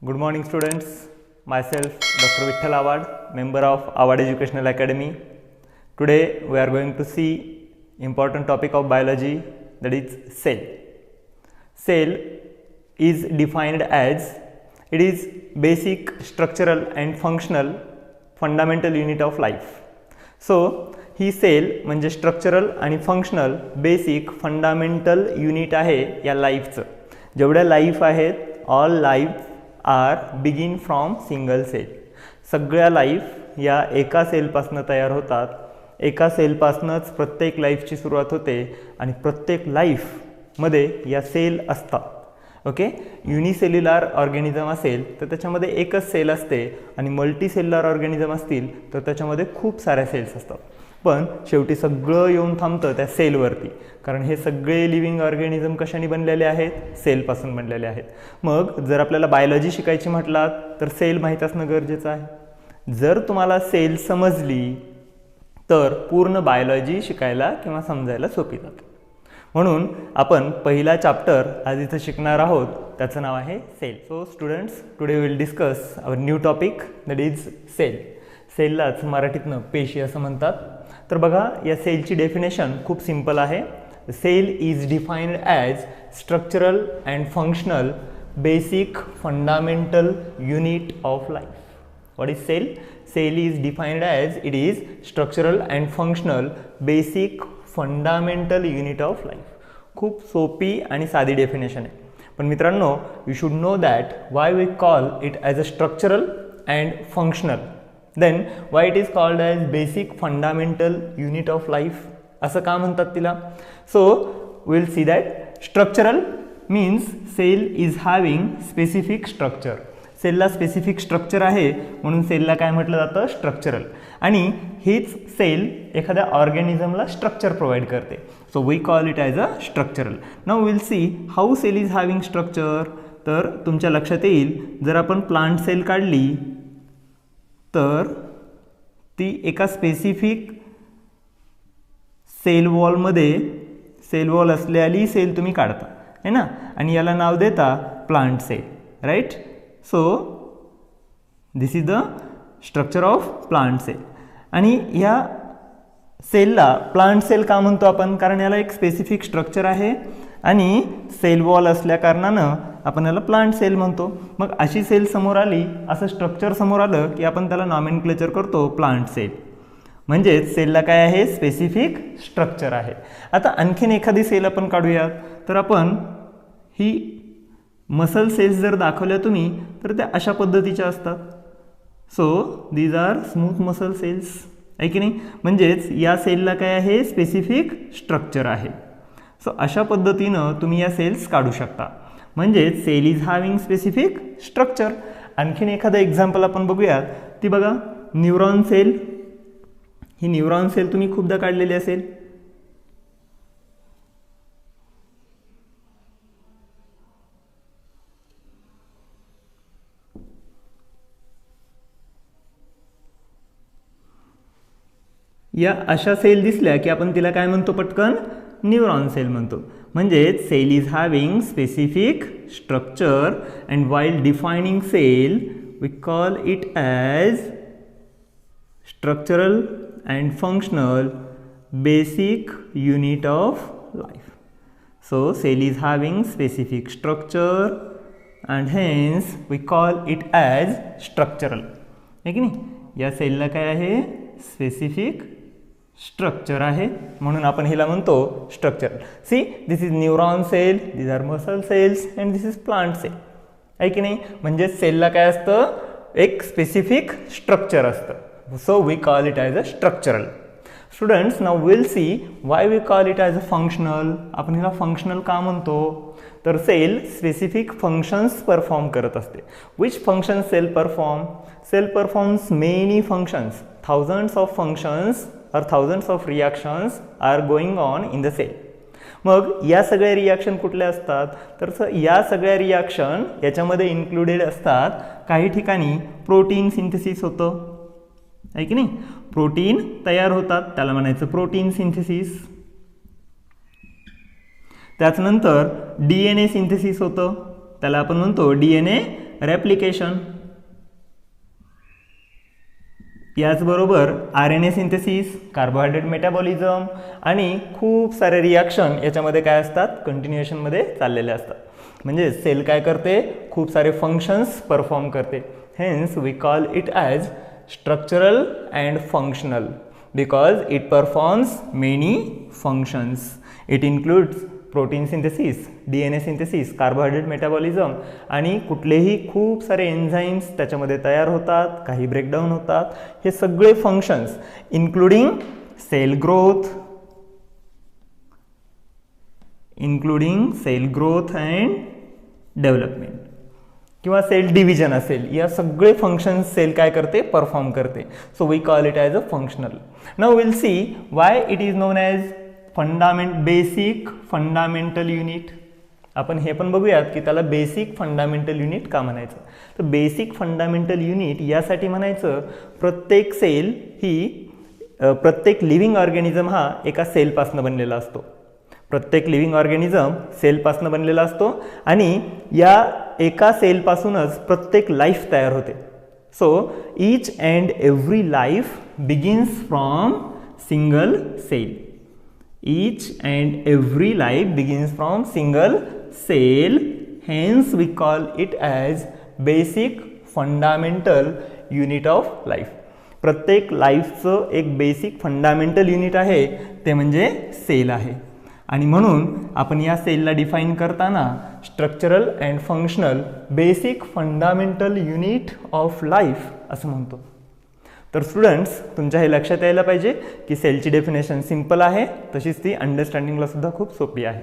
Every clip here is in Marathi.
Good morning students, myself Dr. Vitthal Awad, member of Awad Educational Academy. Today we are going to see important topic of biology, that is cell. Cell is defined as it is basic structural and functional fundamental unit of life. So ही सेल म्हणजे स्ट्रक्चरल आणि फंक्शनल बेसिक फंडामेंटल युनिट आहे या लाईफचं. जेवढ्या लाईफ आहेत all life are begin from single cell. सगळ्या लाईफ या एका सेलपासून तयार होतात. एका सेलपासूनच प्रत्येक लाईफची सुरुवात होते आणि प्रत्येक लाईफमध्ये या सेल असतात. ओके, युनिसेल्युलर ऑर्गॅनिझम असेल तर त्याच्यामध्ये एकच सेल असते आणि मल्टीसेल्युलर ऑर्गॅनिझम असतील तर त्याच्यामध्ये खूप साऱ्या सेल्स असतात. पण शेवटी सगळं येऊन थांबतं त्या सेलवरती, कारण हे सगळे लिव्हिंग ऑर्गॅनिझम कशाने बनलेले आहेत? सेलपासून बनलेले आहेत. मग जर आपल्याला बायोलॉजी शिकायची म्हटलात तर सेल माहीत असणं गरजेचं आहे. जर तुम्हाला सेल समजली तर पूर्ण बायोलॉजी शिकायला किंवा समजायला सोपी जाते. म्हणून आपण पहिला चॅप्टर आज इथं शिकणार आहोत, त्याचं नाव आहे cell. So students, today will discuss our new topic, that is cell. सेललाच मराठीतनं पेशी असं म्हणतात. तर बघा, या सेलची डेफिनेशन खूप सिंपल आहे. Cell is defined as structural and functional basic fundamental unit of life. What is cell? Cell is defined as it is structural and functional basic fundamental unit of life. खूप सोपी आणि साधी डेफिनेशन आहे. पण मित्रांनो, you should know that why we call it as a structural and functional, then why it is called as basic fundamental unit of life. असं का म्हणतात तिला? So will see that structural means cell is having specific structure. सेलला स्पेसिफिक स्ट्रक्चर आहे म्हणून सेलला काय म्हटलं जातं? स्ट्रक्चरल. आणि हीच सेल एखाद्या ऑर्गॅनिझमला स्ट्रक्चर प्रोव्हाइड करते. So we call it as a structural. Now will see how cell is having structure. तर तुमच्या लक्षात येईल, जर आपण प्लांट सेल काढली तर ती एका स्पेसिफिक सेल वॉलमध्ये, सेल वॉल असलेली सेल तुम्ही काढता है ना, आणि याला नाव देता plant cell, right. So this is the structure of plant cell. आणि या सेलला प्लांट सेल का म्हणतो आपण? कारण याला एक स्पेसिफिक स्ट्रक्चर आहे आणि सेल वॉल असल्या कारणानं आपण याला प्लांट सेल म्हणतो. मग अशी सेल समोर आली, असं स्ट्रक्चर समोर आलं की आपण त्याला नॉमेनक्लेचर करतो प्लांट सेल. म्हणजेच सेलला काय आहे? स्पेसिफिक स्ट्रक्चर आहे. आता आणखीन एखादी सेल आपण काढूयात. तर आपण ही मसल सेल्स जर दाखवल्या तुम्ही तर त्या अशा पद्धतीच्या असतात. So these are smooth muscle cells, आहे की नाही? म्हणजेच या सेलला काय आहे? स्पेसिफिक स्ट्रक्चर आहे. सो अशा पद्धतीनं तुम्ही या सेल्स काढू शकता. म्हणजेच cell is having specific structure. आणखीन एखादं एक्झाम्पल आपण बघूयात. ती बघा, न्यूरॉन सेल. ही न्यूरॉन सेल तुम्ही खूपदा काढलेली असेल. या अशा सेल दिसल्या की आपण तिला काय म्हणतो? पटकन न्यूरॉन सेल म्हणतो. म्हणजेच cell is having specific structure and while defining cell we call it as structural and functional basic unit of life. So cell is having specific structure and hence we call it as structural, आहे की नाही? या सेलला काय आहे? स्पेसिफिक स्ट्रक्चर आहे म्हणून आपण हिला म्हणतो structural. See, this is neuron cell, this are muscle cells and this is plant cell, आहे की नाही? म्हणजे सेलला काय असतं? एक स्पेसिफिक स्ट्रक्चर असतं. So we call it as a structural. Students, now will see why we call it as a functional. आपण हिला फंक्शनल का म्हणतो? तर सेल स्पेसिफिक फंक्शन्स परफॉर्म करत असते. Which functions cell perform? Cell performs many functions. thousands of functions or thousands of reactions are going on in the cell. मग या सगळ्या रिॲक्शन कुठल्या असतात? तर या सगळ्या रिॲक्शन याच्यामध्ये इन्क्लुडेड असतात. काही ठिकाणी प्रोटीन सिंथेसिस होतं, आहे की नाही? प्रोटीन तयार होतात, त्याला म्हणायचं प्रोटीन सिंथेसिस. त्याच्यानंतर DNA सिंथेसिस होतं, त्याला आपण म्हणतो DNA रेप्लिकेशन. याचबरोबर RNA सिंथेसिस, कार्बोहायड्रेट मेटाबॉलिझम आणि खूप सारे रिॲक्शन याच्यामध्ये काय असतात, कंटिन्युएशनमध्ये चाललेले असतात. म्हणजे सेल काय करते, खूप सारे फंक्शन्स परफॉर्म करते. Hence we call it as structural and functional because it performs many functions. It includes protein synthesis, DNA synthesis, carbohydrate metabolism आणि कुठलेही खूप सारे एन्झाईम्स त्याच्यामध्ये तयार होतात, काही ब्रेकडाऊन होतात. हे सगळे functions including cell growth and development किंवा सेल डिव्हिजन असेल, या सगळे फंक्शन्स सेल काय करते, परफॉर्म करते. So we call it as a functional. Now will see why it is known as basic fundamental unit. आपण हे पण बघूयात की त्याला बेसिक फंडामेंटल युनिट का म्हणायचं. तर बेसिक फंडामेंटल युनिट यासाठी म्हणायचं, प्रत्येक सेल ही प्रत्येक लिव्हिंग ऑर्गॅनिझम हा एका सेलपासून बनलेला असतो. प्रत्येक लिव्हिंग ऑर्गॅनिझम सेलपासून बनलेला असतो आणि या एका सेलपासूनच प्रत्येक लाईफ तयार होते. So each and every life begins from single cell. Each and every life begins from single cell. Hence we call it as basic fundamental unit of life. प्रत्येक लाईफचं एक बेसिक फंडामेंटल युनिट आहे ते म्हणजे सेल आहे. आणि म्हणून आपण या सेलला डिफाईन करताना structural and functional basic fundamental unit of life असं म्हणतो. तर स्टुडंट्स, तुमच्या हे लक्षात यायला पाहिजे की सेलची डेफिनेशन सिंपल आहे, तशीच ती अंडरस्टँडिंगला सुद्धा खूप सोपी आहे.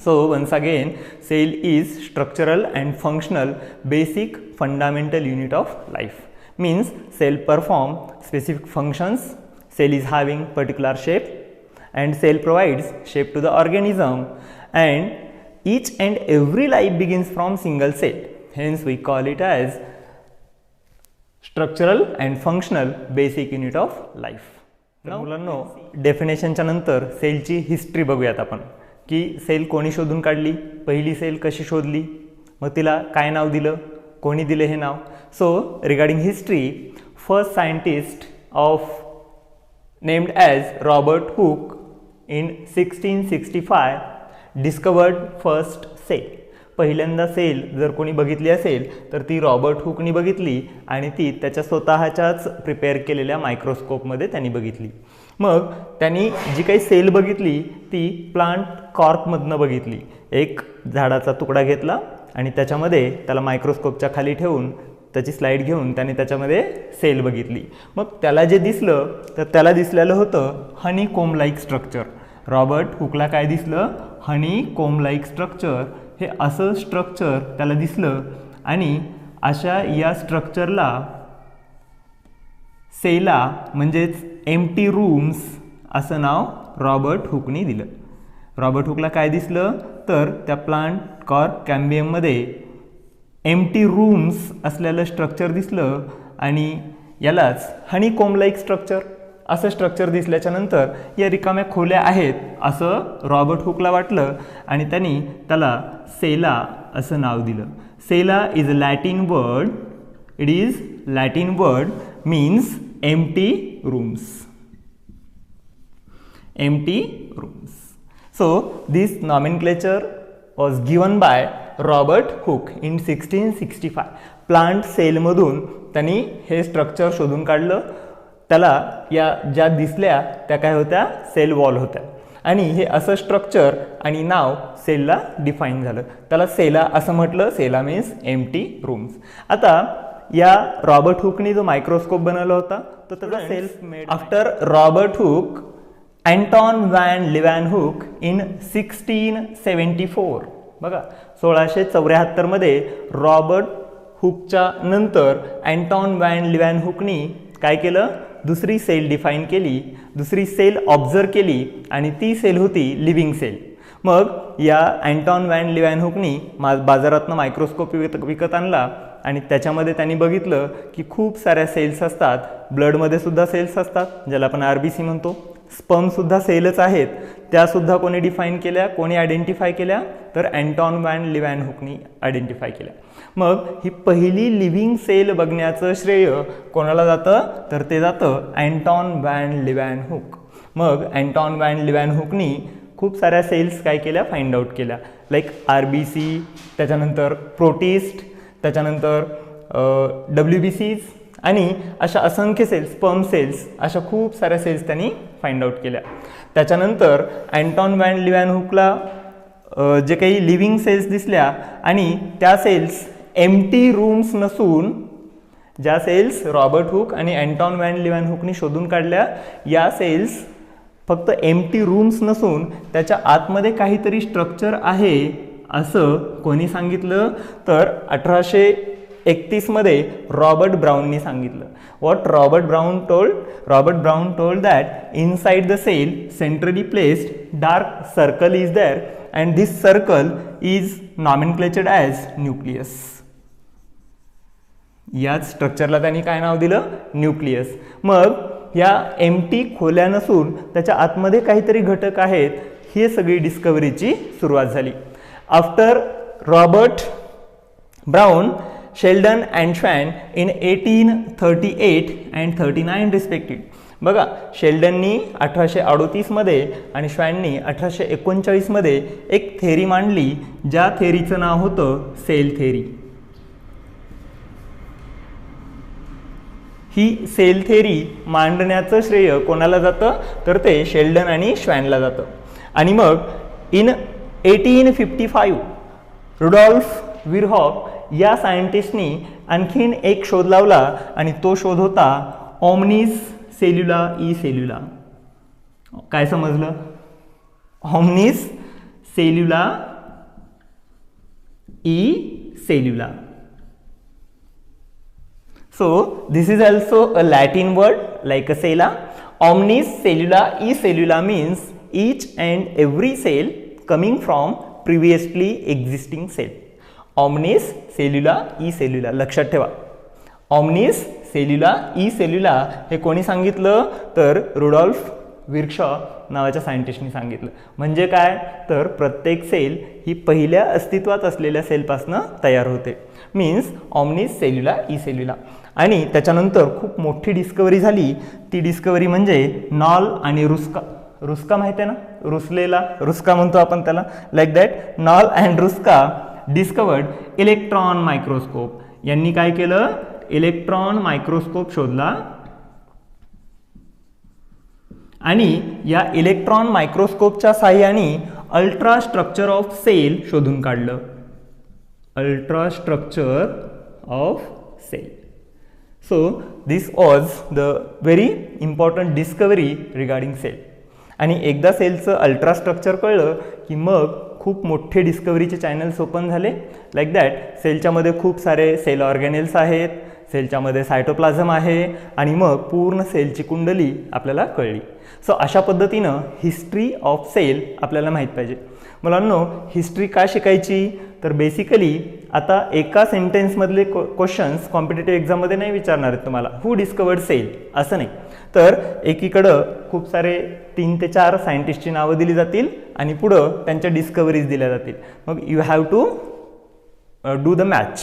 So once again, cell is structural and functional basic fundamental unit of life. Means cell perform specific functions. Cell is having particular shape and cell provides shape to the organism and each and every life begins from single cell. Hence we call it as structural and functional basic unit of life. मुलांनो, डेफिनेशनच्या नंतर सेलची हिस्ट्री बघूयात आपण की सेल कोणी शोधून काढली, पहिली सेल कशी शोधली, मग तिला काय नाव दिलं, कोणी दिले हे नाव. So regarding history, first scientist of named as Robert Hooke in 1665 discovered first cell. पहिल्यांदा सेल जर कोणी बघितली असेल तर ती रॉबर्ट हुकनी बघितली आणि ती त्याच्या स्वतःच्याच प्रिपेअर केलेल्या मायक्रोस्कोपमध्ये त्यांनी बघितली. मग त्यांनी जी काही सेल बघितली ती प्लांट कॉर्कमधनं बघितली. एक झाडाचा तुकडा घेतला आणि त्याच्यामध्ये त्याला मायक्रोस्कोपच्या खाली ठेवून त्याची स्लाईड घेऊन त्याने त्याच्यामध्ये सेल बघितली. मग त्याला जे दिसलं तर त्याला दिसलेलं होतं हनी कोम लाईक स्ट्रक्चर. रॉबर्ट हुकला काय दिसलं, हनी कोम लाईक स्ट्रक्चर. हे असं स्ट्रक्चर त्याला दिसलं आणि अशा या स्ट्रक्चरला सेला म्हणजेच एम्प्टी रूम्स असं नाव रॉबर्ट हुकनी दिलं. रॉबर्ट हुकला काय दिसलं तर त्या प्लांट कॉर्क कॅम्बियममध्ये एम्प्टी रूम्स असलेलं स्ट्रक्चर दिसलं आणि यालाच हनी कोम लाईक स्ट्रक्चर असं स्ट्रक्चर दिसल्याच्या नंतर या रिकाम्या खोल्या आहेत असं रॉबर्ट हुकला वाटलं आणि त्यांनी त्याला सेला असं नाव दिलं. Cella is a Latin word. It is Latin word means empty rooms. Empty rooms. So this nomenclature was given by Robert Hooke in 1665. Plant सेलमधून त्यांनी हे स्ट्रक्चर शोधून काढलं. त्याला या ज्या दिसल्या त्या काय होत्या, सेल वॉल होत्या आणि हे असं स्ट्रक्चर आणि नाव सेलला डिफाईन झालं. त्याला सेला असं म्हटलं. सेला मीन्स एम्प्टी रूम्स. आता या रॉबर्ट हुकनी जो मायक्रोस्कोप बनवला होता तो त्याचा self made. After Robert Hooke, Anton van Leeuwenhoek in 1674. बघा, 1674 मध्ये रॉबर्ट हुकच्या नंतर अँटॉन व्हॅन लिव्हॅनहुकनी काय केलं, दुसरी सेल डिफाईन केली, दुसरी सेल ऑब्झर्व केली आणि ती सेल होती लिव्हिंग सेल. मग या अँटॉन व्हॅन लिव्हॅनहुकनी बाजारातनं मायक्रोस्कोप विकत आणला आणि त्याच्यामध्ये त्यांनी बघितलं की खूप साऱ्या सेल्स असतात. ब्लडमध्ये सुद्धा सेल्स असतात ज्याला आपण RBC म्हणतो. स्पर्मसुद्धा सेलच आहेत, त्यासुद्धा कोणी डिफाईन केल्या, कोणी आयडेंटिफाय केल्या, तर अँटॉन व्हॅन लिवॅनहुकनी आयडेंटिफाय केल्या. मग ही पहिली लिव्हिंग सेल बघण्याचं श्रेय कोणाला जातं, तर ते जातं अँटॉन व्हॅन लिवॅनहुक. मग अँटॉन व्हॅन लिवॅनहुकनी खूप साऱ्या सेल्स काय केल्या, फाइंड आउट केल्या, लाईक RBC, त्याच्यानंतर प्रोटिस्ट, त्याच्यानंतर WBCs आणि अशा असंख्य सेल्स, स्पर्म सेल्स, अशा खूप साऱ्या सेल्स त्यांनी फाइंड आउट केल्या. त्याच्यानंतर अँटॉन व्हॅन लिवॅनहुकला जे काही लिव्हिंग सेल्स दिसल्या आणि त्या सेल्स एम्प्टी रूम्स नसून, ज्या सेल्स रॉबर्ट हुक आणि अँटॉन व्हॅन लिवॅनहुकनी शोधून काढल्या, या सेल्स फक्त एम्प्टी रूम्स नसून त्याच्या आतमध्ये काहीतरी स्ट्रक्चर आहे असं कोणी सांगितलं, तर 1831 मध्ये रॉबर्ट ब्राउननी सांगितलं. What Robert Brown told? Robert Brown told that inside the cell centrally placed dark circle is there and this circle is nomenclatured as nucleus. याच स्ट्रक्चरला त्यांनी काय नाव दिलं, न्यूक्लियस. मग या एम्प्टी खोल्या नसून त्याच्या आतमध्ये काहीतरी घटक आहेत, ही सगळी डिस्कव्हरीची सुरुवात झाली. After Robert Brown, Schleiden and Schwann in 1838 and 39 respective. बघा, शेल्डननी 1838 मध्ये आणि श्वॅननी 1839 मध्ये एक थेरी मांडली, ज्या थेरीचं नाव होतं सेल थेरी. ही सेल थेरी मांडण्याचं श्रेय कोणाला जातं, तर ते शेल्डन आणि श्वॅनला जातं. आणि मग इन 1855 रुडॉल्फ विरहॉक या सायंटिस्टनी आणखीन एक शोध लावला आणि तो शोध होता ऑमनिस सेल्युला ई सेल्युला. काय समजलं? ऑमनिस cellula e सेल्युला. So this is also a Latin word like a cella. Omnis cellula e cellula means each and every cell coming from previously existing cell. Omnis cellula e cellula लक्षात ठेवा. Omnis cellula e cellula हे कोणी सांगितलं, तर रुडॉल्फ विरशॉ नावाच्या सायंटिस्टनी सांगितलं. म्हणजे काय, तर प्रत्येक सेल ही पहिल्या अस्तित्वात असलेल्या सेलपासून तयार होते. Means omnis cellula e cellula. आणि त्याच्यानंतर खूप मोठी डिस्कवरी झाली. ती डिस्कवरी म्हणजे नॉल आणि रुस्का. रुस्का माहिती आहे ना, रुसलेला, रुस्का म्हणतो आपण त्याला, like that. Knoll and रुस्का discovered electron microscope. यांनी काय केलं, इलेक्ट्रॉन मायक्रोस्कोप शोधला आणि या इलेक्ट्रॉन मायक्रोस्कोपच्या साहाय्याने अल्ट्रा स्ट्रक्चर ऑफ सेल शोधून काढलं. Ultra structure of cell. So this was the very important discovery regarding cell. आणि एकदा सेलचं अल्ट्रा स्ट्रक्चर कळलं की मग खूप मोठे डिस्कवरीचे चॅनल्स ओपन झाले. लाईक दॅट, सेलच्यामध्ये खूप सारे सेल ऑर्गॅनेल्स आहेत, सेलच्यामध्ये सायटोप्लाझम आहे आणि मग पूर्ण सेलची कुंडली आपल्याला कळली. सो अशा पद्धतीनं हिस्ट्री ऑफ सेल आपल्याला माहीत पाहिजे. मुलांनो, हिस्ट्री का शिकायची, तर बेसिकली आता एका सेंटेन्समधले क्वेश्चन्स कॉम्पिटेटिव्ह एक्झाममध्ये नाही विचारणार आहेत तुम्हाला, हू डिस्कवर्ड सेल असं नाही, तर एकीकडं खूप सारे 3 ते 4 सायंटिस्टची नावं दिली जातील आणि पुढं त्यांच्या डिस्कवरीज दिल्या जातील. मग you have to do the match,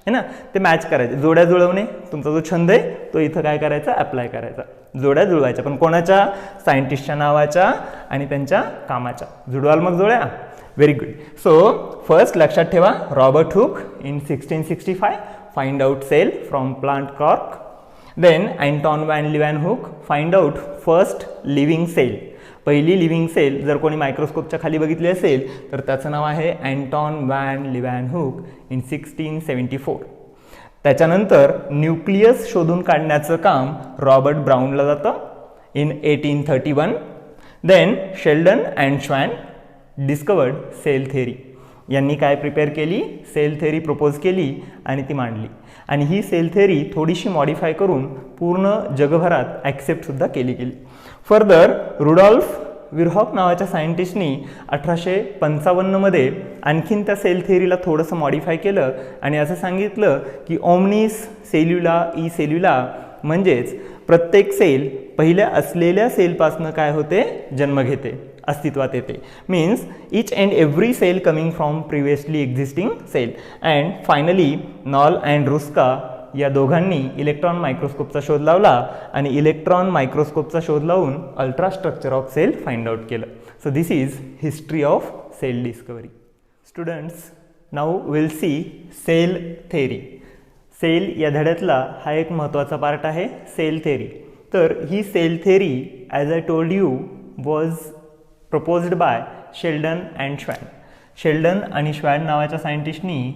है ना. ते मॅच करायचे, जोड्या जुळवणे, तुमचा जो छंद आहे तो इथं काय करायचा, अप्लाय करायचा. जोड्या जुळवायच्या, पण कोणाच्या, सायंटिस्टच्या नावाच्या आणि त्यांच्या कामाच्या. जुळवाल मग जोड्या. Very good. सो फर्स्ट लक्षात ठेवा, Robert Hooke in 1665 find out cell from plant cork. Then Anton van Leeuwenhoek find out first living cell. पहिली लिव्हिंग सेल जर कोणी मायक्रोस्कोपच्या खाली बघितली असेल तर त्याचं नाव आहे अँटॉन व्हॅन लिवॅनहुक इन 1674. त्याच्यानंतर न्यूक्लियस शोधून काढण्याचं काम रॉबर्ट ब्राउनला जातं in 1831. Then Schleiden and Schwann discovered cell theory. यांनी काय प्रिपेअर केली, सेल थेरी प्रपोज केली आणि ती मांडली. आणि ही सेल थेरी थोडीशी मॉडिफाय करून पूर्ण जगभरात ॲक्सेप्टसुद्धा केली गेली. फर्दर रुडॉल्फ विरहॉक नावाच्या सायंटिस्टनी 1855 मध्ये आणखीन त्या सेल थेरीला थोडंसं मॉडिफाय केलं आणि असं सांगितलं की ओमनिस सेल्युला ई सेल्युला म्हणजेच प्रत्येक सेल पहिल्या असलेल्या सेलपासून काय होते, जन्म घेते, अस्तित्वात येते. Means each and every cell coming from previously existing cell. and finally Knoll and Ruska या दोघांनी इलेक्ट्रॉन मायक्रोस्कोपचा शोध लावला आणि इलेक्ट्रॉन मायक्रोस्कोपचा शोध लावून ultra structure of cell find out केलं. So this is history of cell discovery. Students, now will see cell theory. Cell या धड्यातला हा एक महत्त्वाचा पार्ट आहे, सेल थेरी. तर ही cell theory as I told you was proposed by Schleiden and Schwann. Schleiden आणि श्वॅन नावाच्या सायंटिस्टनी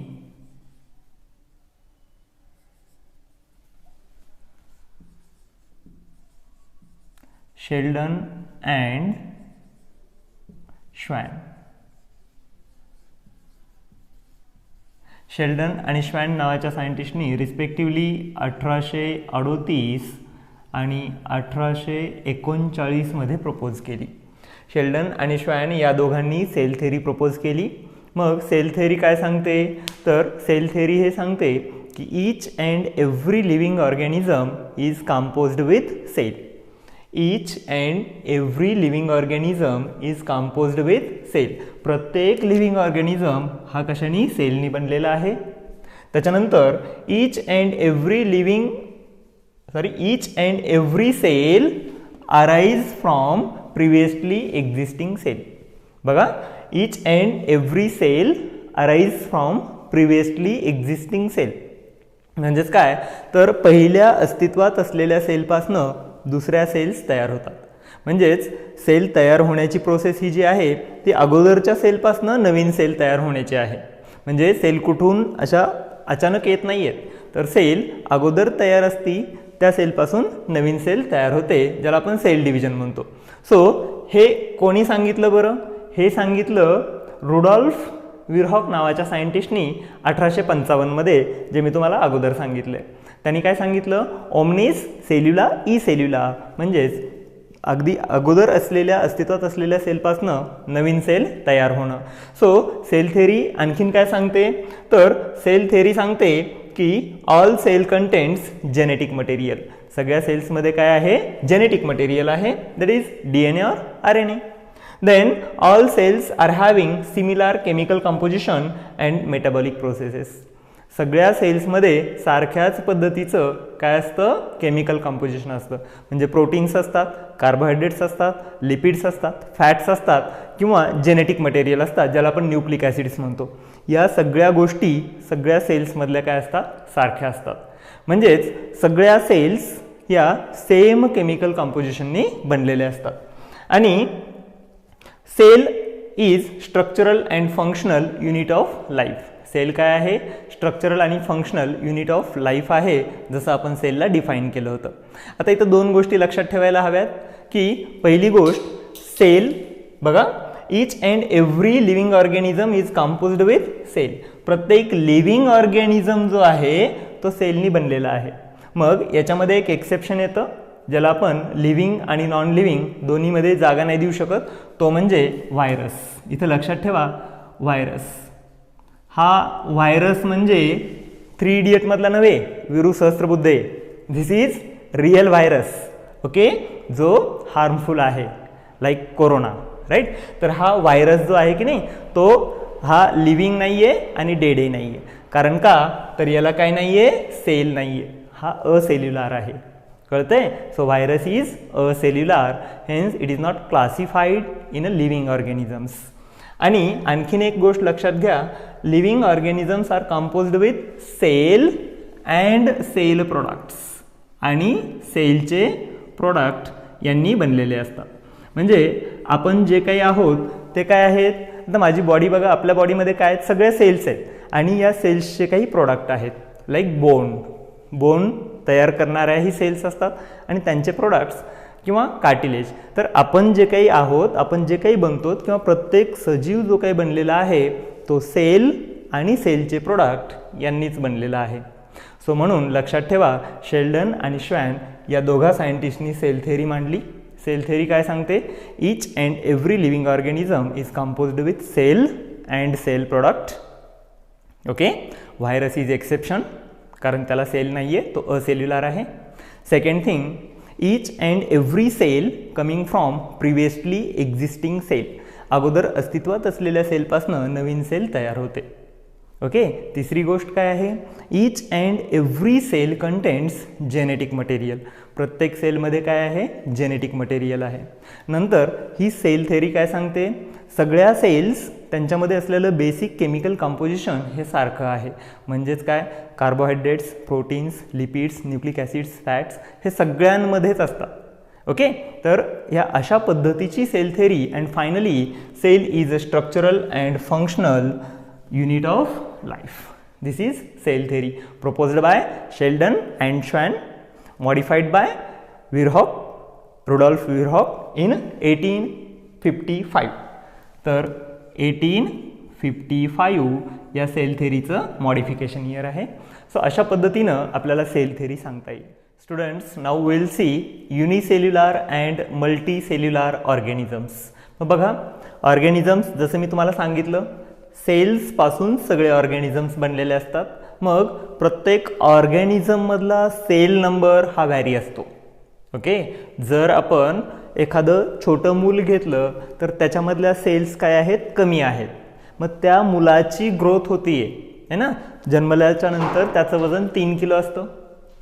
शेल्डन अँड श्वॅन शेल्डन आणि श्वॅन नावाच्या सायंटिस्टनी रिस्पेक्टिव्हली 1838 आणि 1839 मध्ये प्रपोज केली. शेल्डन आणि श्वॅन या दोघांनी सेल थेरी प्रपोज केली. मग सेल थेरी काय सांगते, तर सेल थेरी हे सांगते की each and every living organism is composed with cell. Each and every living organism is composed with cell. प्रत्येक लिव्हिंग ऑर्गॅनिझम हा कशाने, सेलनी बनलेला आहे. त्याच्यानंतर each and every cell arise from previously existing cell. बघा, each and every cell arise from previously existing cell. म्हणजेच काय, तर पहिल्या अस्तित्वात असलेल्या सेलपासनं दुसऱ्या सेल्स तयार होतात. म्हणजेच सेल तयार होण्याची प्रोसेस ही जी आहे ती अगोदरच्या सेलपासनं नवीन सेल तयार होण्याची आहे. म्हणजे सेल कुठून अशा अचानक येत नाही आहेत, तर सेल अगोदर तयार असती, त्या सेलपासून नवीन सेल तयार होते, ज्याला आपण सेल डिव्हिजन म्हणतो. सो हे कोणी सांगितलं बरं, हे सांगितलं रुडॉल्फ विरहॉक नावाच्या सायंटिस्टनी 1855 मध्ये, जे मी तुम्हाला अगोदर सांगितले. त्यांनी काय सांगितलं, ओमनिस सेल्युला ई सेल्युला, म्हणजेच अगदी अगोदर असलेल्या अस्तित्वात असलेल्या सेलपासनं नवीन सेल तयार होणं. सो सेल थेरी आणखीन काय सांगते, तर सेल थेरी सांगते की all cell contents genetic material. सगळ्या सेल्समध्ये काय आहे, जेनेटिक मटेरियल आहे, दॅट इज DNA और RNA. Then all cells are having similar chemical composition and metabolic processes. सगळ्या सेल्समध्ये सारख्याच पद्धतीचं काय असतं, केमिकल कंपोजिशन असतं. म्हणजे प्रोटीन्स असतात, कार्बोहायड्रेट्स असतात, लिपिड्स असतात, फॅट्स असतात किंवा जेनेटिक मटेरियल असतात, ज्याला आपण न्यूक्लिक ॲसिड्स म्हणतो. या सगळ्या गोष्टी सगळ्या सेल्समधल्या काय असतात, सारख्या असतात. म्हणजेच सगळ्या सेल्स या सेम केमिकल कंपोजिशननी बनलेल्या असतात. आणि cell is structural and functional unit of life. Cell काय आहे, स्ट्रक्चरल आणि फंक्शनल युनिट ऑफ लाईफ आहे, जसं आपण सेलला डिफाईन केलं होतं. आता इथं दोन गोष्टी लक्षात ठेवायला हव्यात की पहिली गोष्ट, सेल बघा, each and every living organism is composed with cell. प्रत्येक लिव्हिंग ऑर्गॅनिझम जो आहे तो सेलनी बनलेला आहे. मग याच्यामध्ये एक एक्सेप्शन येतं, ज्याला आपण लिव्हिंग आणि नॉन लिव्हिंग दोन्हीमध्ये जागा नाही देऊ शकत, तो म्हणजे व्हायरस. इथं लक्षात ठेवा, व्हायरस हा व्हायरस म्हणजे 3 इडियट मधला नव्हे, Veeru Sahasrabuddhe. This is real virus, okay, जो हार्मफुल आहे, लाईक कोरोना, राईट. तर हा व्हायरस जो आहे की नाही, तो हा लिव्हिंग नाही आहे आणि डेडही नाही आहे. कारण का, तर याला काय नाही आहे, सेल नाही आहे, हा असेल्युलर आहे. कळतंय. So virus is acellular, hence it is not classified in a living organisms. आणि आणखीन एक गोष्ट लक्षात घ्या, living organisms are composed with cell and cell products. आणि सेलचे प्रोडक्ट यांनी बनलेले असतात. म्हणजे आपण जे काही आहोत ते काय आहेत, आता माझी बॉडी बघा, आपल्या बॉडीमध्ये काय आहेत, सगळ्या सेल्स आहेत आणि या सेल्सचे काही प्रोडक्ट आहेत, लाईक बोन तयार करणाऱ्याही सेल्स असतात आणि त्यांचे प्रोडक्ट्स किंवा कार्टिलेज. तर आपण जे काही आहोत, आपण जे काही बनतो किंवा प्रत्येक सजीव जो काही बनलेला आहे तो सेल आणि सेलचे प्रोडक्ट यांनीच बनलेला आहे. सो म्हणून लक्षात ठेवा, शेल्डन आणि श्वॅन या दोघा सायंटिस्टनी सेल थेरी मांडली. सेल थेरी काय सांगते, each and every living organism is composed with cell and cell product. Okay, virus is exception, कारण त्याला सेल नाही आहे, तो असेल्युलर आहे. Second thing, each and every cell coming from previously existing cell. अगोदर अस्तित्वात असलेल्या सेलपासून नवीन सेल तयार होते. ओके. तिसरी गोष्ट काय आहे? Each and every cell contains genetic material. प्रत्येक सेलमध्ये काय आहे? जेनेटिक मटेरियल आहे. नंतर ही सेल थेअरी काय सांगते? सगळ्या सेल्स त्यांच्यामध्ये असलेलं बेसिक केमिकल कंपोजिशन हे सारखं आहे. म्हणजेच काय? Carbohydrates, proteins, lipids, nucleic acids, fats हे सगळ्यांमध्येच असतात. ओके. तर ह्या अशा पद्धतीची cell theory and finally cell is a structural and functional unit of life. This is cell theory proposed by Sheldon and Schwann, modified by Virchow, Rudolf Virchow in 1855. तर 1855 या सेल थेअरीचं मॉडिफिकेशन इयर आहे. सो अशा पद्धतीनं आपल्याला सेल थेअरी सांगता येईल. Students, now will C unicellular and multicellular organisms. मग बघा, ऑर्गॅनिझम्स जसं मी तुम्हाला सांगितलं, सेल्सपासून सगळे ऑर्गॅनिझम्स बनलेले असतात. मग प्रत्येक ऑर्गॅनिझममधला सेल नंबर हा व्हॅरी असतो. ओके. जर आपण एखादं छोटं मूल घेतलं तर त्याच्यामधल्या सेल्स काय आहेत? कमी आहेत. मग त्या मुलाची ग्रोथ होतीये है ना. जन्मल्याच्या नंतर त्याचं वजन 3 किलो असतं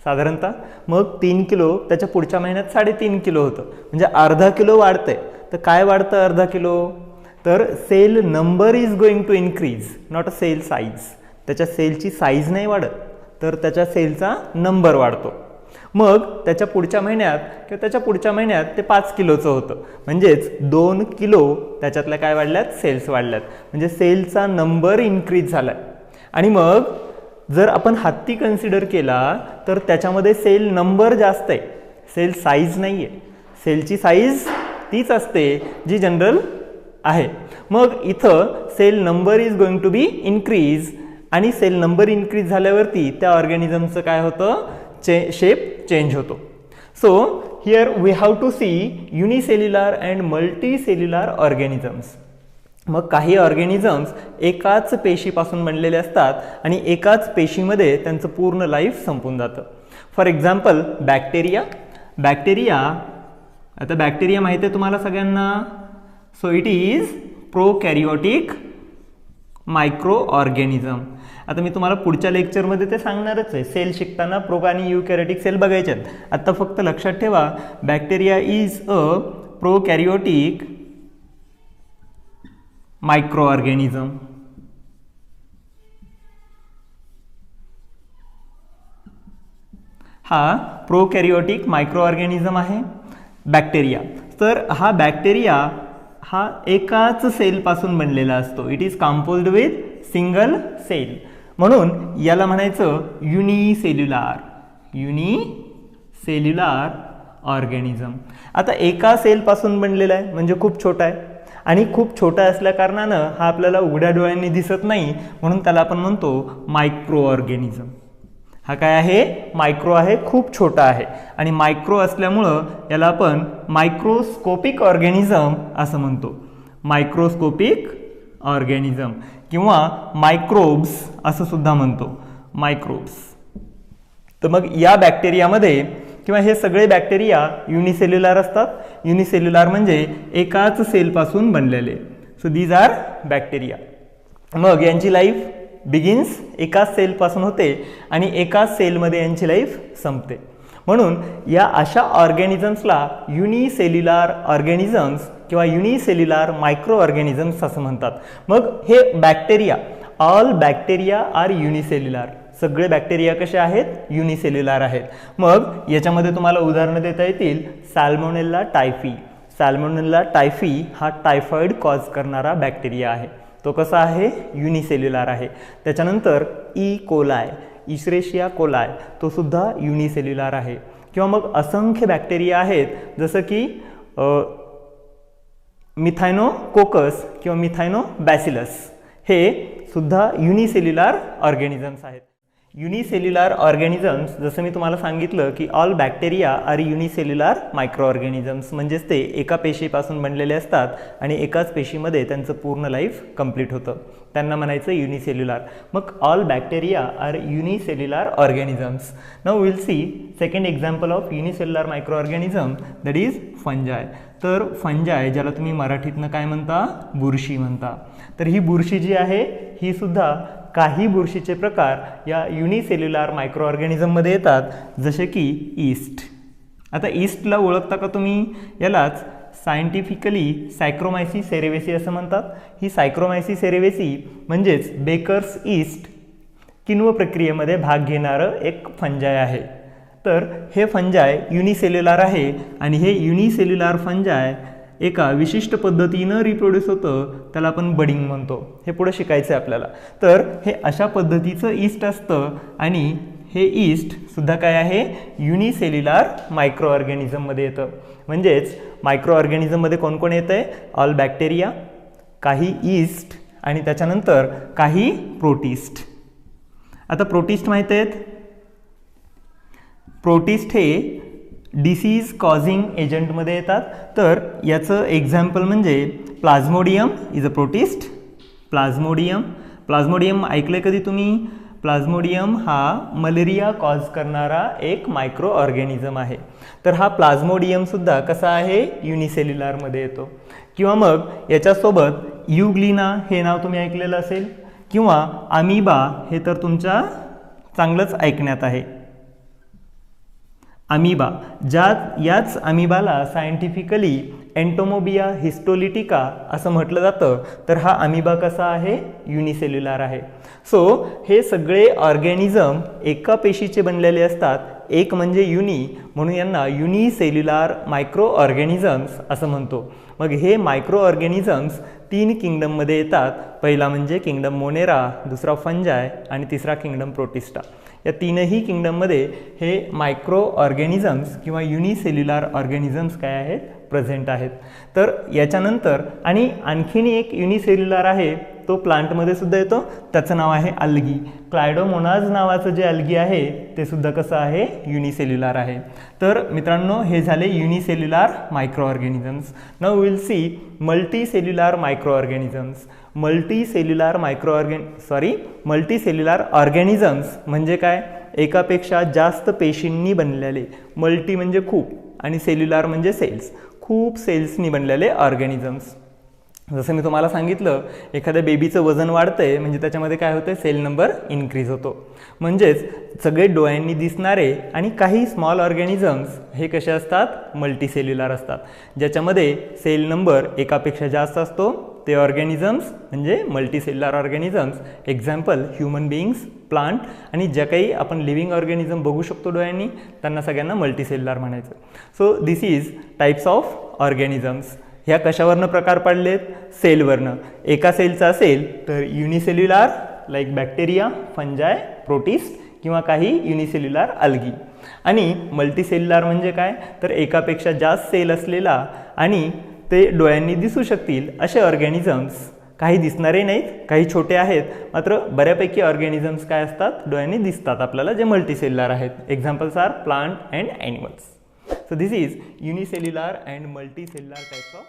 साधारणतः. मग 3 किलो त्याच्या पुढच्या महिन्यात 3.5 किलो होतं. म्हणजे अर्धा किलो वाढतंय. तर काय वाढतं अर्धा किलो? तर cell number is going to increase, not a cell size. त्याच्या सेलची साईज नाही वाढत, तर त्याच्या सेलचा नंबर वाढतो. मग त्याच्या पुढच्या महिन्यात किंवा त्याच्या पुढच्या महिन्यात ते 5 किलोचं होतं. म्हणजेच 2 किलो त्याच्यातल्या काय वाढल्यात? सेल्स वाढल्यात. म्हणजे सेलचा नंबर इन्क्रीज झालाय. आणि मग जर आपण हत्ती कन्सिडर केला तर त्याच्यामध्ये सेल नंबर जास्त आहे, सेल साईज नाही आहे. सेलची साईज तीच असते जी जनरल आहे. मग इथं cell number is going to be increase. आणि सेल नंबर इन्क्रीज झाल्यावरती त्या ऑर्गॅनिझमचं काय होतं? शेप चेंज होतो. So here we have to see unicellular and multicellular organisms. मग काही ऑर्गॅनिझम्स एकाच पेशीपासून बनलेले असतात आणि एकाच पेशीमध्ये त्यांचं पूर्ण लाईफ संपून जातं. For example bacteria. आता बॅक्टेरिया माहिती आहे तुम्हाला सगळ्यांना. So it is prokaryotic microorganism. आता मी तुम्हाला पुढच्या लेक्चरमध्ये ते सांगणारच आहे. सेल शिकताना प्रो आणि युकॅरियोटिक सेल बघायचे आहेत. आता फक्त लक्षात ठेवा, bacteria is a prokaryotic microorganism. हा प्रोकॅरियोटिक मायक्रो ऑर्गॅनिझम आहे बॅक्टेरिया. तर हा बॅक्टेरिया हा एकाच सेलपासून बनलेला असतो. It is composed with single cell. म्हणून याला म्हणायचं युनिसेल्युलर ऑर्गॅनिझम. आता एका सेलपासून बनलेला आहे म्हणजे खूप छोटा आहे. आणि खूप छोटा असल्या कारणानं हा आपल्याला उघड्या डोळ्यांनी दिसत नाही, म्हणून त्याला आपण म्हणतो मायक्रो ऑर्गॅनिझम. हा काय आहे? मायक्रो आहे, खूप छोटा आहे. आणि मायक्रो असल्यामुळं याला आपण मायक्रोस्कोपिक ऑर्गॅनिझम असं म्हणतो. मायक्रोस्कोपिक ऑर्गॅनिझम किंवा मायक्रोब्स असं सुद्धा म्हणतो. मायक्रोब्स. तर मग या बॅक्टेरियामध्ये किंवा हे सगळे बॅक्टेरिया युनिसेल्युलर असतात. युनिसेल्युलर म्हणजे एकाच सेलपासून बनलेले. So these are bacteria. मग यांची लाईफ बिगिन्स एकाच सेलपासून होते आणि एकाच सेलमध्ये यांची लाईफ संपते. म्हणून या अशा ऑर्गॅनिझम्सला युनिसेल्युलर ऑर्गॅनिझम्स किंवा युनिसेल्युलर मायक्रो ऑर्गॅनिझम्स असं म्हणतात. मग हे bacteria, all bacteria are unicellular. सगळे बॅक्टेरिया कसे आहेत? युनिसेल्युलर आहेत. मग याच्यामध्ये तुम्हाला उदाहरणं देता येतील. सॅल्मोनेला टायफी. सॅल्मोनेला टायफी हा टायफॉइड कॉज करणारा बॅक्टेरिया आहे. तो कसा आहे? युनिसेल्युलर आहे. त्याच्यानंतर ई कोलाय, इश्रेशिया कोलाय, तो सुद्धा युनिसेल्युलर आहे. किंवा मग असंख्य बॅक्टेरिया आहेत जसं की मिथायनोकोकस किंवा मिथायनोबॅसिलस, हे सुद्धा युनिसेल्युलर ऑर्गॅनिझम्स आहेत. युनिसेल्युलर ऑर्गॅनिझम्स, जसं मी तुम्हाला सांगितलं की all bacteria are unicellular micro organisms, म्हणजेच ते एका पेशीपासून बनलेले असतात आणि एकाच पेशीमध्ये त्यांचं पूर्ण लाईफ कंप्लीट होतं, त्यांना म्हणायचं युनिसेल्युलर. मग all bacteria are unicellular organisms. Now will see second example of unicellular micro organism, that is fungi. तर फंजाय, ज्याला तुम्ही मराठीतनं काय म्हणता, बुरशी म्हणता. तर ही बुरशी जी आहे ही सुद्धा काही बुरशीचे प्रकार या युनिसेल्युलर मायक्रो ऑर्गॅनिझममध्ये येतात, जसे की ईस्ट. आता ईस्टला ओळखता का तुम्ही? यालाच सायंटिफिकली सायक्रोमायसी सेरेवेसी असं म्हणतात. ही सायक्रोमायसी सेरेवेसी म्हणजेच बेकर्स ईस्ट किण्व प्रक्रियेमध्ये भाग घेणारं एक फंजाय आहे. तर हे फंजाय युनिसेल्युलर आहे आणि हे युनिसेल्युलर फंजाय एका विशिष्ट पद्धतीनं रिप्रोड्यूस होतं, त्याला आपण बडिंग म्हणतो. हे पुढे शिकायचं आहे आपल्याला. तर हे अशा पद्धतीचं ईस्ट असतं आणि हे ईस्ट सुद्धा काय आहे, युनिसेल्युलर मायक्रो ऑर्गॅनिझममध्ये येतं. म्हणजेच मायक्रो ऑर्गॅनिझममध्ये कोण कोण येतं आहे? ऑल बॅक्टेरिया, काही ईस्ट आणि त्याच्यानंतर काही प्रोटिस्ट. आता प्रोटिस्ट माहीत आहेत? प्रोटिस्ट हे डिसीज कॉझिंग एजंटमध्ये येतात. तर याचं एक्झाम्पल म्हणजे plasmodium is a protist. Plasmodium ऐकलं कधी तुम्ही? प्लाझ्मोडियम हा मलेरिया कॉज करणारा एक मायक्रो ऑर्गॅनिझम आहे. तर हा प्लाझ्मोडियमसुद्धा कसा आहे, युनिसेल्युलरमध्ये येतो. किंवा मग याच्यासोबत युग्लिना हे नाव तुम्ही ऐकलेलं असेल, किंवा अमिबा हे तर तुमच्या चांगलंच ऐकण्यात आहे. अमिबा, याच अमिबाला सायंटिफिकली एंटोमोबिया हिस्टोलिटिका असं म्हटलं जातं. तर हा अमिबा कसा आहे, युनिसेल्युलर आहे. सो हे सगळे ऑर्गॅनिझम एका पेशीचे बनलेले असतात, एक म्हणजे युनी, म्हणून यांना युनिसेल्युलर मायक्रो ऑर्गॅनिझम्स असं म्हणतो. मग हे मायक्रो ऑर्गॅनिझम्स 3 किंगडममध्ये येतात. पहिला म्हणजे किंगडम मोनेरा, दुसरा फंजाय आणि तिसरा किंगडम प्रोटिस्टा. या तीनही किंगडममध्ये हे मायक्रो ऑर्गॅनिझम्स किंवा युनिसेल्युलर ऑर्गॅनिझम्स काय आहेत, प्रेझेंट आहेत. तर याच्यानंतर आणि आणखीन एक युनिसेल्युलर आहे, तो प्लांटमध्ये सुद्धा येतो, त्याचं नाव आहे अल्गी. क्लायडोमोनाज नावाचं जे अल्गी आहे ते सुद्धा कसं आहे, युनिसेल्युलर आहे. तर मित्रांनो, हे झाले unicellular micro organisms. Now will C multicellular micro organisms. Multicellular organisms म्हणजे काय, एकापेक्षा जास्त पेशींनी बनलेले. मल्टी म्हणजे खूप आणि सेल्युलर म्हणजे सेल्स, खूप सेल्सनी बनलेले ऑर्गॅनिझम्स. जसं मी तुम्हाला सांगितलं, एखाद्या बेबीचं वजन वाढतंय म्हणजे त्याच्यामध्ये काय होतं, सेल नंबर इन्क्रीज होतो. म्हणजेच सगळे डोळ्यांनी दिसणारे आणि काही स्मॉल ऑर्गॅनिझम्स हे कसे असतात, मल्टीसेल्युलर असतात, ज्याच्यामध्ये सेल नंबर एकापेक्षा जास्त असतो. ते ऑर्गॅनिझम्स म्हणजे multicellular organisms. Example human beings, plant आणि ज्या काही आपण लिव्हिंग ऑर्गॅनिझम बघू शकतो डोळ्यांनी, त्यांना सगळ्यांना मल्टीसेल्युलर म्हणायचं. So this is types of organisms. ह्या कशावरनं प्रकार पडलेत, सेलवरनं. एका सेलचा असेल तर युनिसेल्युलर लाईक बॅक्टेरिया, फंजाय, प्रोटिस्ट किंवा काही युनिसेल्युलर अल्गी. आणि मल्टीसेल्युलर म्हणजे काय, तर एकापेक्षा जास्त सेल असलेला आणि ते डोळ्यांनी दिसू शकतील असे ऑर्गॅनिझम्स. काही दिसणारे नाहीत, काही छोटे आहेत, मात्र बऱ्यापैकी ऑर्गॅनिझम्स काय असतात, डोळ्यांनी दिसतात आपल्याला, जे मल्टीसेल्युलर आहेत. Examples are plant and animals. So this is unicellular and multicellular types of